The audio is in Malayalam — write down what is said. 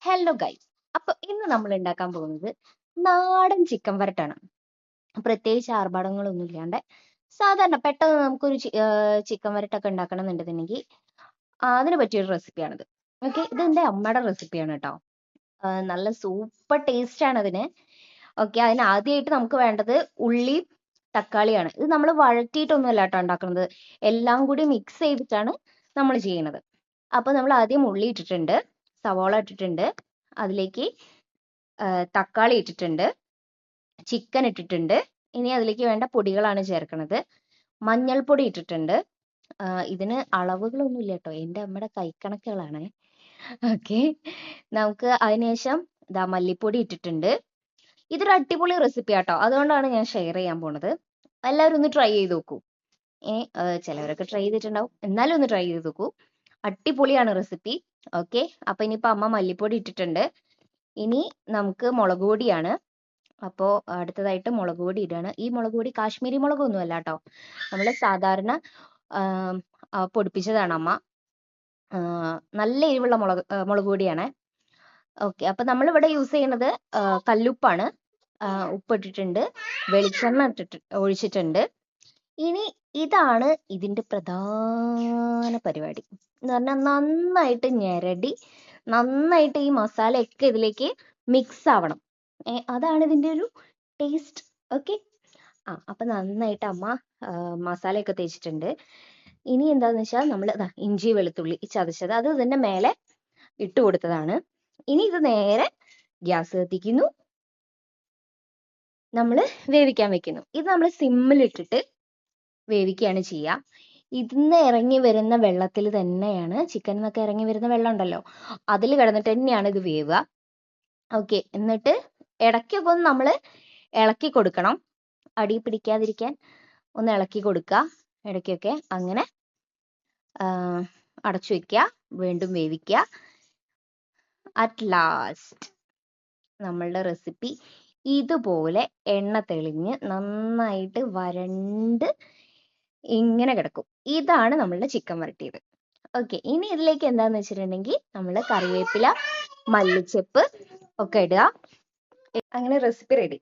ഹലോ ഗൈസ്, അപ്പൊ ഇന്ന് നമ്മൾ ഉണ്ടാക്കാൻ പോകുന്നത് നാടൻ ചിക്കൻ വരട്ടാണ്. പ്രത്യേകിച്ച് ആർഭാടങ്ങളൊന്നും ഇല്ലാണ്ട് സാധാരണ പെട്ടെന്ന് നമുക്കൊരു ചിക്കൻ വരട്ടൊക്കെ ഉണ്ടാക്കണം എന്നുണ്ടെന്നുണ്ടെങ്കിൽ അതിന് പറ്റിയൊരു റെസിപ്പിയാണിത്. ഓക്കെ, ഇത് എൻ്റെ അമ്മയുടെ റെസിപ്പിയാണ് കേട്ടോ. നല്ല സൂപ്പർ ടേസ്റ്റ് ആണ് അതിന്. ഓക്കെ, അതിന് ആദ്യമായിട്ട് നമുക്ക് വേണ്ടത് ഉള്ളി തക്കാളിയാണ്. ഇത് നമ്മൾ വഴറ്റിയിട്ടൊന്നുമല്ല കേട്ടോ ഉണ്ടാക്കുന്നത്, എല്ലാം കൂടി മിക്സ് ചെയ്തിട്ടാണ് നമ്മൾ ചെയ്യുന്നത്. അപ്പൊ നമ്മൾ ആദ്യം ഉള്ളി ഇട്ടിട്ടുണ്ട്, സവോള ഇട്ടിട്ടുണ്ട്, അതിലേക്ക് തക്കാളി ഇട്ടിട്ടുണ്ട്, ചിക്കൻ ഇട്ടിട്ടുണ്ട്. ഇനി അതിലേക്ക് വേണ്ട പൊടികളാണ് ചേർക്കുന്നത്. മഞ്ഞൾപ്പൊടി ഇട്ടിട്ടുണ്ട്. ഇതിന് അളവുകളൊന്നും ഇല്ല കേട്ടോ, എൻ്റെ അമ്മയുടെ കൈക്കണക്കുകളാണ്. ഓക്കെ, നമുക്ക് അതിനുശേഷം ഇതാ മല്ലിപ്പൊടി ഇട്ടിട്ടുണ്ട്. ഇതൊരു അടിപൊളി റെസിപ്പി ആട്ടോ, അതുകൊണ്ടാണ് ഞാൻ ഷെയർ ചെയ്യാൻ പോണത്. എല്ലാവരും ഒന്ന് ട്രൈ ചെയ്ത് നോക്കൂ. ചിലവരൊക്കെ ട്രൈ ചെയ്തിട്ടുണ്ടാവും, എന്നാലും ഒന്ന് ട്രൈ ചെയ്ത് നോക്കൂ. അടിപൊളിയാണ് റെസിപ്പി. ഓക്കെ, അപ്പൊ ഇനിയിപ്പോ അമ്മ മല്ലിപ്പൊടി ഇട്ടിട്ടുണ്ട്. ഇനി നമുക്ക് മുളക് പൊടിയാണ്. അപ്പോൾ അടുത്തതായിട്ട് മുളക് പൊടി ഇടാണ്. ഈ മുളക് പൊടി കാശ്മീരി മുളകൊന്നും അല്ല കേട്ടോ, നമ്മൾ സാധാരണ പൊടിപ്പിച്ചതാണ് അമ്മ. നല്ല എരിവുള്ള മുളക് പൊടിയാണ്. ഓക്കെ, അപ്പൊ നമ്മൾ ഇവിടെ യൂസ് ചെയ്യുന്നത് കല്ലുപ്പാണ്. ഉപ്പ് ഇട്ടിട്ടുണ്ട്, വെളിച്ചെണ്ണ ഒഴിച്ചിട്ടുണ്ട്. ഇനി ഇതാണ് ഇതിന്റെ പ്രധാന പരിപാടി എന്ന് പറഞ്ഞാൽ നന്നായിട്ട് ഞെരടി നന്നായിട്ട് ഈ മസാലയൊക്കെ ഇതിലേക്ക് മിക്സ് ആവണം. അതാണ് ഇതിന്റെ ഒരു ടേസ്റ്റ്. ഓക്കെ, അപ്പൊ നന്നായിട്ട് അമ്മ മസാലയൊക്കെ തേച്ചിട്ടുണ്ട്. ഇനി എന്താന്ന് വെച്ചാൽ നമ്മൾ ഇഞ്ചി വെളുത്തുള്ളി ചതച്ചത് അത് ഇതിന്റെ മേലെ ഇട്ട് കൊടുത്തതാണ്. ഇനി ഇത് നേരെ ഗ്യാസ് കത്തിക്കുന്നു, നമ്മൾ വേവിക്കാൻ വെക്കുന്നു. ഇത് നമ്മൾ സിമ്മിലിട്ടിട്ട് വേവിക്കുകയാണ് ചെയ്യുക. ഇതിന്ന് ഇറങ്ങി വരുന്ന വെള്ളത്തിൽ തന്നെയാണ്, ചിക്കൻ എന്നൊക്കെ ഇറങ്ങി വരുന്ന വെള്ളം ഉണ്ടല്ലോ, അതിൽ കിടന്നിട്ട് തന്നെയാണ് ഇത് വേവുക. ഓക്കെ, എന്നിട്ട് ഇടയ്ക്കൊക്കെ ഒന്ന് നമ്മൾ ഇളക്കി കൊടുക്കണം, അടി പിടിക്കാതിരിക്കാൻ ഒന്ന് ഇളക്കി കൊടുക്കുക ഇടയ്ക്കൊക്കെ. അങ്ങനെ അടച്ചു വെക്കുക, വീണ്ടും വേവിക്കുക. അറ്റ് ലാസ്റ്റ് നമ്മളുടെ റെസിപ്പി ഇതുപോലെ എണ്ണ തെളിഞ്ഞ് നന്നായിട്ട് വരണ്ട് ഇങ്ങനെ കിടക്കും. ഇതാണ് നമ്മളുടെ ചിക്കൻ വരട്ടിയത്. ഓക്കെ, ഇനി ഇതിലേക്ക് എന്താന്ന് വെച്ചിട്ടുണ്ടെങ്കിൽ നമ്മൾ കറിവേപ്പില, മല്ലിച്ചപ്പ് ഒക്കെ ഇടുക. അങ്ങനെ റെസിപ്പി റെഡി.